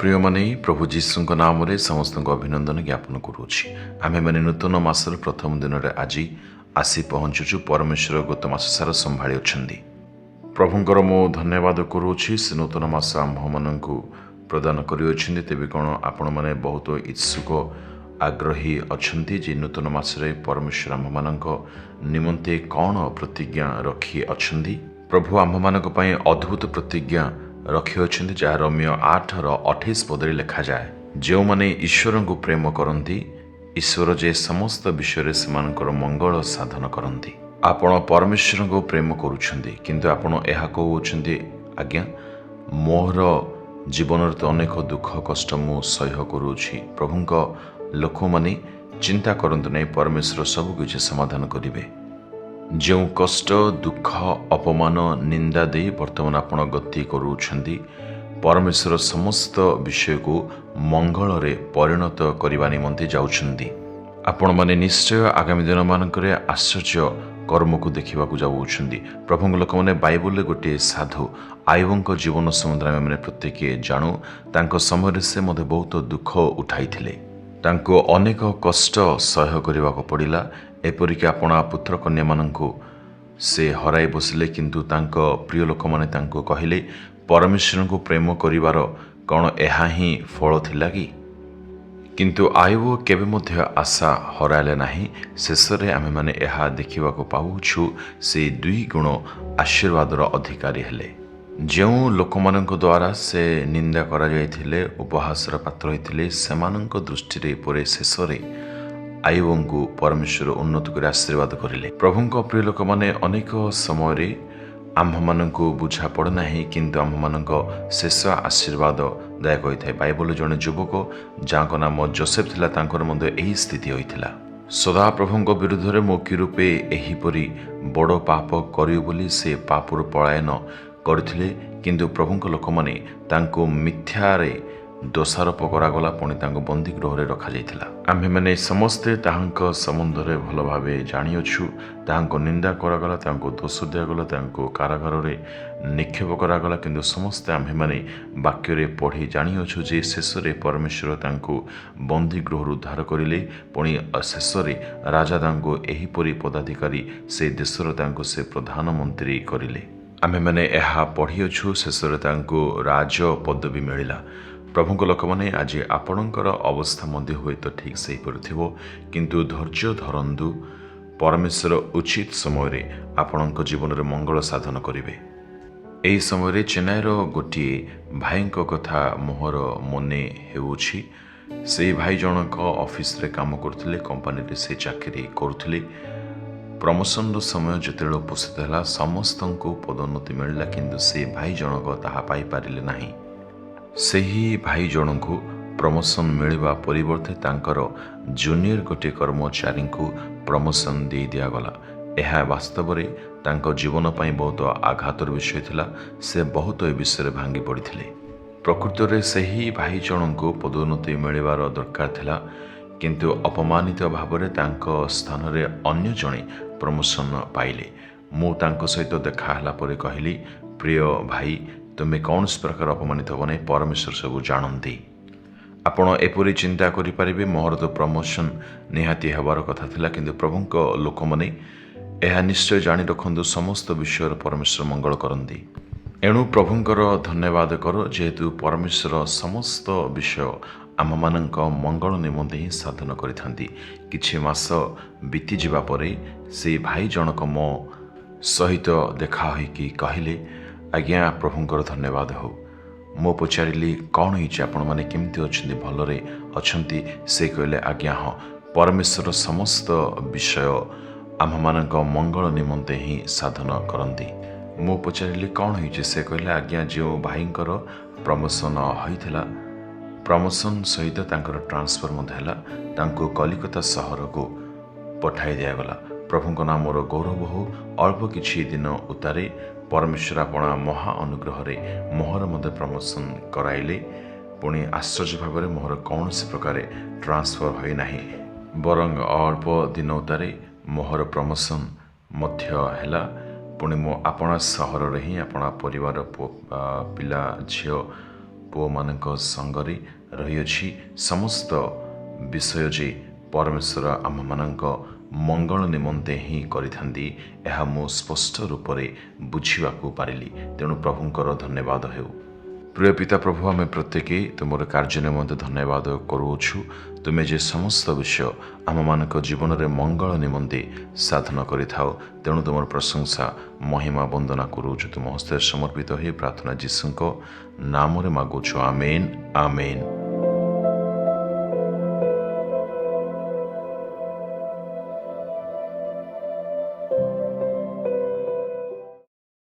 प्रिय माने प्रभु जीशुଙ୍କ नामରେ ସମସ୍ତଙ୍କୁ ଅଭିନନ୍ଦନ ଜ୍ଞାପନ କରୁଛି। ଆମେମାନେ ନୂତନ ମାସର ପ୍ରଥମ ଦିନରେ ଆଜି ଆସି ପହଞ୍ଚୁଛୁ। ପରମେଶ୍ୱର ଗତ ମାସ ସାରା ସମ୍ଭାଳି ଅଛନ୍ତି। ପ୍ରଭୁଙ୍କର ମୁଁ ଧନ୍ୟବାଦ କରୁଛି। ସେ ନୂତନ ମାସ ଆମ୍ଭମାନଙ୍କୁ ପ୍ରଦାନ କରିଅଛନ୍ତି। ତେବେ କ'ଣ ଆପଣମାନେ ବହୁତ ଇଚ୍ଛୁକ ଆଗ୍ରହୀ ଅଛନ୍ତି ଯେ ନୂତନ ମାସରେ ପରମେଶ୍ୱର ଆମ୍ଭମାନଙ୍କ ନିମନ୍ତେ କ'ଣ ପ୍ରତିଜ୍ଞା ରଖି ଅଛନ୍ତି? ପ୍ରଭୁ ଆମ୍ଭମାନଙ୍କ ପାଇଁ ଅଦ୍ଭୁତ ପ୍ରତିଜ୍ଞା ରଖିଅଛନ୍ତି, ଯାହା ରୋମିଓ 8:28 ପଦରେ ଲେଖାଯାଏ, ଯେଉଁମାନେ ଈଶ୍ୱରଙ୍କୁ ପ୍ରେମ କରନ୍ତି, ଈଶ୍ୱର ଯେ ସମସ୍ତ ବିଷୟରେ ସେମାନଙ୍କର ମଙ୍ଗଳ ସାଧନ କରନ୍ତି। ଆପଣ ପରମେଶ୍ୱରଙ୍କୁ ପ୍ରେମ କରୁଛନ୍ତି, କିନ୍ତୁ ଆପଣ ଏହା କହୁଅଛନ୍ତି, ଆଜ୍ଞା ମୋର ଜୀବନରେ ତ ଅନେକ ଦୁଃଖ କଷ୍ଟ ମୁଁ ସହ୍ୟ କରୁଅଛି। ପ୍ରଭୁଙ୍କ ଲୋକମାନେ ଚିନ୍ତା କରନ୍ତୁ ନାହିଁ, ପରମେଶ୍ୱର ସବୁ କିଛି ସମାଧାନ କରିବେ। ଯେଉଁ କଷ୍ଟ ଦୁଃଖ ଅପମାନ ନିନ୍ଦା ଦେଇ ବର୍ତ୍ତମାନ ଆପଣ ଗତି କରୁଛନ୍ତି, ପରମେଶ୍ୱର ସମସ୍ତ ବିଷୟକୁ ମଙ୍ଗଳରେ ପରିଣତ କରିବା ନିମନ୍ତେ ଯାଉଛନ୍ତି। ଆପଣମାନେ ନିଶ୍ଚୟ ଆଗାମୀ ଦିନମାନଙ୍କରେ ଆଶ୍ଚର୍ଯ୍ୟ କର୍ମକୁ ଦେଖିବାକୁ ଯାଉଅଛନ୍ତି। ପ୍ରଭୁଙ୍କ ଲୋକମାନେ ବାଇବଲରେ ଗୋଟିଏ ସାଧୁ ଆୟୋବଙ୍କ ଜୀବନ ସମ୍ବନ୍ଧରେ ଆମେମାନେ ପ୍ରତ୍ୟେକ ଜାଣୁ। ତାଙ୍କ ସମୟରେ ସେ ମଧ୍ୟ ବହୁତ ଦୁଃଖ ଉଠାଇଥିଲେ। ତାଙ୍କୁ ଅନେକ କଷ୍ଟ ସହ୍ୟ କରିବାକୁ ପଡ଼ିଲା। ଏପରିକି ଆପଣା ପୁତ୍ର କନ୍ୟାମାନଙ୍କୁ ସେ ହରାଇ ବସିଲେ, କିନ୍ତୁ ତାଙ୍କ ପ୍ରିୟ ଲୋକମାନେ ତାଙ୍କୁ କହିଲେ, ପରମେଶ୍ୱରଙ୍କୁ ପ୍ରେମ କରିବାର କ'ଣ ଏହା ହିଁ ଫଳ ଥିଲା କି? କିନ୍ତୁ ଆୟୋବ କେବେ ମଧ୍ୟ ଆଶା ହରାଇଲେ ନାହିଁ। ଶେଷରେ ଆମେମାନେ ଏହା ଦେଖିବାକୁ ପାଉଛୁ, ସେ 2 ଗୁଣ ଆଶୀର୍ବାଦର ଅଧିକାରୀ ହେଲେ। ଯେଉଁ ଲୋକମାନଙ୍କ ଦ୍ୱାରା ସେ ନିନ୍ଦା କରାଯାଇଥିଲେ, ଉପହାସର ପାତ୍ର ହୋଇଥିଲେ, ସେମାନଙ୍କ ଦୃଷ୍ଟିରେ ପରେ ଶେଷରେ ଆୟୋବଙ୍କୁ ପରମେଶ୍ୱର ଉନ୍ନତ କରି ଆଶୀର୍ବାଦ କରିଲେ। ପ୍ରଭୁଙ୍କ ପ୍ରିୟ ଲୋକମାନେ ଅନେକ ସମୟରେ ଆମ୍ଭମାନଙ୍କୁ ବୁଝା ପଡ଼େ ନାହିଁ, କିନ୍ତୁ ଆମ୍ଭମାନଙ୍କ ଶେଷ ଆଶୀର୍ବାଦ ଦାୟକ ହୋଇଥାଏ। ବାଇବଲରେ ଜଣେ ଯୁବକ ଯାହାଙ୍କ ନାମ ଯୋସେଫ ଥିଲା, ତାଙ୍କର ମଧ୍ୟ ଏହି ସ୍ଥିତି ହୋଇଥିଲା। ସଦାପ୍ରଭୁଙ୍କ ବିରୁଦ୍ଧରେ ମୁଁ କି ରୂପେ ଏହିପରି ବଡ଼ ପାପ କରିବି ବୋଲି ସେ ପାପରୁ ପଳାୟନ କରିଥିଲେ, କିନ୍ତୁ ପ୍ରଭୁଙ୍କ ଲୋକମାନେ ତାଙ୍କୁ ମିଥ୍ୟାରେ ଦୋଷାରୋପ କରାଗଲା, ପୁଣି ତାଙ୍କୁ ବନ୍ଦୀ ଗୃହରେ ରଖାଯାଇଥିଲା। ଆମ୍ଭେମାନେ ସମସ୍ତେ ତାହାଙ୍କ ସମ୍ବନ୍ଧରେ ଭଲ ଭାବେ ଜାଣିଅଛୁ। ତାହାଙ୍କୁ ନିନ୍ଦା କରାଗଲା, ତାଙ୍କୁ ଦୋଷ ଦିଆଗଲା, ତାଙ୍କୁ କାରାଗାରରେ ନିକ୍ଷେପ କରାଗଲା, କିନ୍ତୁ ସମସ୍ତେ ଆମ୍ଭେମାନେ ବାକ୍ୟରେ ପଢ଼ି ଜାଣିଅଛୁ ଯେ ଶେଷରେ ପରମେଶ୍ୱର ତାଙ୍କୁ ବନ୍ଦୀ ଗୃହରୁ ଉଦ୍ଧାର କରିଲେ। ପୁଣି ଶେଷରେ ରାଜା ତାଙ୍କୁ ଏହିପରି ପଦାଧିକାରୀ ସେ ଦେଶର ତାଙ୍କୁ ସେ ପ୍ରଧାନମନ୍ତ୍ରୀ କରିଲେ। ଆମେମାନେ ଏହା ପଢ଼ିଅଛୁ, ଶେଷରେ ତାଙ୍କୁ ରାଜ ପଦବୀ ମିଳିଲା। ପ୍ରଭୁଙ୍କ ଲୋକମାନେ ଆଜି ଆପଣଙ୍କର ଅବସ୍ଥା ମଧ୍ୟ ହୁଏତ ଠିକ୍ ସେହିପରି ଥିବ, କିନ୍ତୁ ଧୈର୍ଯ୍ୟ ଧରନ୍ତୁ। ପରମେଶ୍ୱର ଉଚିତ ସମୟରେ ଆପଣଙ୍କ ଜୀବନରେ ମଙ୍ଗଳ ସାଧନ କରିବେ। ଏହି ସମୟରେ ଚେନ୍ନାଇର ଗୋଟିଏ ଭାଇଙ୍କ କଥା ମୋହର ମନେ ହେଉଅଛି। ସେହି ଭାଇ ଜଣକ ଅଫିସରେ କାମ କରୁଥିଲେ, କମ୍ପାନୀରେ ସେ ଚାକିରି କରୁଥିଲେ। ପ୍ରମୋସନର ସମୟ ଯେତେବେଳେ ଉପସ୍ଥିତ ହେଲା, ସମସ୍ତଙ୍କୁ ପଦୋନ୍ନତି ମିଳିଲା, କିନ୍ତୁ ସେ ଭାଇ ଜଣକ ତାହା ପାଇପାରିଲେ ନାହିଁ। ସେହି ଭାଇ ଜଣଙ୍କୁ ପ୍ରମୋସନ ମିଳିବା ପରିବର୍ତ୍ତେ ତାଙ୍କର ଜୁନିୟର ଗୋଟିଏ କର୍ମଚାରୀଙ୍କୁ ପ୍ରମୋସନ ଦେଇ ଦିଆଗଲା। ଏହା ବାସ୍ତବରେ ତାଙ୍କ ଜୀବନ ପାଇଁ ବହୁତ ଆଘାତର ବିଷୟ ଥିଲା। ସେ ବହୁତ ଏ ବିଷୟରେ ଭାଙ୍ଗି ପଡ଼ିଥିଲେ। ପ୍ରକୃତରେ ସେହି ଭାଇ ଜଣଙ୍କୁ ପଦୋନ୍ନତି ମିଳିବାର ଦରକାର ଥିଲା, କିନ୍ତୁ ଅପମାନିତ ଭାବରେ ତାଙ୍କ ସ୍ଥାନରେ ଅନ୍ୟ ଜଣେ ପ୍ରମୋସନ ପାଇଲେ। ମୁଁ ତାଙ୍କ ସହିତ ଦେଖା ହେଲା ପରେ କହିଲି, ପ୍ରିୟ ଭାଇ, ତୁମେ କୌଣସି ପ୍ରକାର ଅପମାନିତ ହେବ ନାହିଁ, ପରମେଶ୍ୱର ସବୁ ଜାଣନ୍ତି। ଆପଣ ଏପରି ଚିନ୍ତା କରିପାରିବେ, ମୋହର ତ ପ୍ରମୋସନ ନିହାତି ହେବାର କଥା ଥିଲା, କିନ୍ତୁ ପ୍ରଭୁଙ୍କ ଲୋକମାନେ ଏହା ନିଶ୍ଚୟ ଜାଣି ରଖନ୍ତୁ, ସମସ୍ତ ବିଷୟରେ ପରମେଶ୍ୱର ମଙ୍ଗଳ କରନ୍ତି। ଏଣୁ ପ୍ରଭୁଙ୍କର ଧନ୍ୟବାଦ କର, ଯେହେତୁ ପରମେଶ୍ୱର ସମସ୍ତ ବିଷୟ ଆମମାନଙ୍କ ମଙ୍ଗଳ ନିମନ୍ତେ ହିଁ ସାଧନ କରିଥାନ୍ତି। କିଛି ମାସ ବିତିଯିବା ପରେ ସେଇ ଭାଇ ଜଣକ ମୋ ସହିତ ଦେଖା ହୋଇକି କହିଲେ, ଆଜ୍ଞା ପ୍ରଭୁଙ୍କର ଧନ୍ୟବାଦ ହେଉ। ମୁଁ ପଚାରିଲି, କ'ଣ ହେଇଛି, ଆପଣମାନେ କେମିତି ଅଛନ୍ତି, ଭଲରେ ଅଛନ୍ତି? ସେ କହିଲେ, ଆଜ୍ଞା ହଁ, ପରମେଶ୍ୱର ସମସ୍ତ ବିଷୟ ଆମ୍ଭମାନଙ୍କ ମଙ୍ଗଳ ନିମନ୍ତେ ହିଁ ସାଧନ କରନ୍ତି। ମୁଁ ପଚାରିଲି, କ'ଣ ହେଇଛି? ସେ କହିଲେ, ଆଜ୍ଞା ଯେଉଁ ଭାଇଙ୍କର ପ୍ରମୋସନ ହୋଇଥିଲା, ପ୍ରମୋସନ ସହିତ ତାଙ୍କର ଟ୍ରାନ୍ସଫର ମଧ୍ୟ ହେଲା, ତାଙ୍କୁ କଲିକତା ସହରକୁ ପଠାଇ ଦିଆଗଲା। ପ୍ରଭୁଙ୍କ ନାମର ଗୌରବ ହେଉ। ଅଳ୍ପ କିଛି ଦିନ ଉତ୍ତାରେ ପରମେଶ୍ୱର ଆପଣା ମହା ଅନୁଗ୍ରହରେ ମୋହର ମଧ୍ୟ ପ୍ରମୋସନ କରାଇଲେ। ପୁଣି ଆଶ୍ଚର୍ଯ୍ୟ ଭାବରେ ମୋହର କୌଣସି ପ୍ରକାର ଟ୍ରାନ୍ସଫର ହୋଇନାହିଁ, ବରଂ ଅଳ୍ପ ଦିନ ଉତ୍ତାରେ ମୋହର ପ୍ରମୋସନ ମଧ୍ୟ ହେଲା। ପୁଣି ମୁଁ ଆପଣା ସହରରେ ହିଁ ଆପଣା ପରିବାର ପିଲା ଝିଅ ପୁଅମାନଙ୍କ ସଙ୍ଗରେ ରହିଅଛି। ସମସ୍ତ ବିଷୟ ଯେ ପରମେଶ୍ୱର ଆମମାନଙ୍କ ମଙ୍ଗଳ ନିମନ୍ତେ ହିଁ କରିଥାନ୍ତି ଏହା ମୁଁ ସ୍ପଷ୍ଟ ରୂପରେ ବୁଝିବାକୁ ପାରିଲି। ତେଣୁ ପ୍ରଭୁଙ୍କର ଧନ୍ୟବାଦ ହେଉ। ପ୍ରିୟ ପିତା ପ୍ରଭୁ, ଆମେ ପ୍ରତ୍ୟେକ ତୁମର କାର୍ଯ୍ୟ ନିମନ୍ତେ ଧନ୍ୟବାଦ କରୁଅଛୁ। ତୁମେ ଯେ ସମସ୍ତ ବିଷୟ ଆମମାନଙ୍କ ଜୀବନରେ ମଙ୍ଗଳ ନିମନ୍ତେ ସାଧନ କରିଥାଉ, ତେଣୁ ତୁମର ପ୍ରଶଂସା ମହିମା ବନ୍ଦନା କରୁଅଛୁ। ତୁମ ହସ୍ତରେ ସମର୍ପିତ ହୋଇ ପ୍ରାର୍ଥନା ଯୀଶୁଙ୍କ ନାମରେ ମାଗୁଛୁ। ଆମେନ୍, ଆମେନ୍।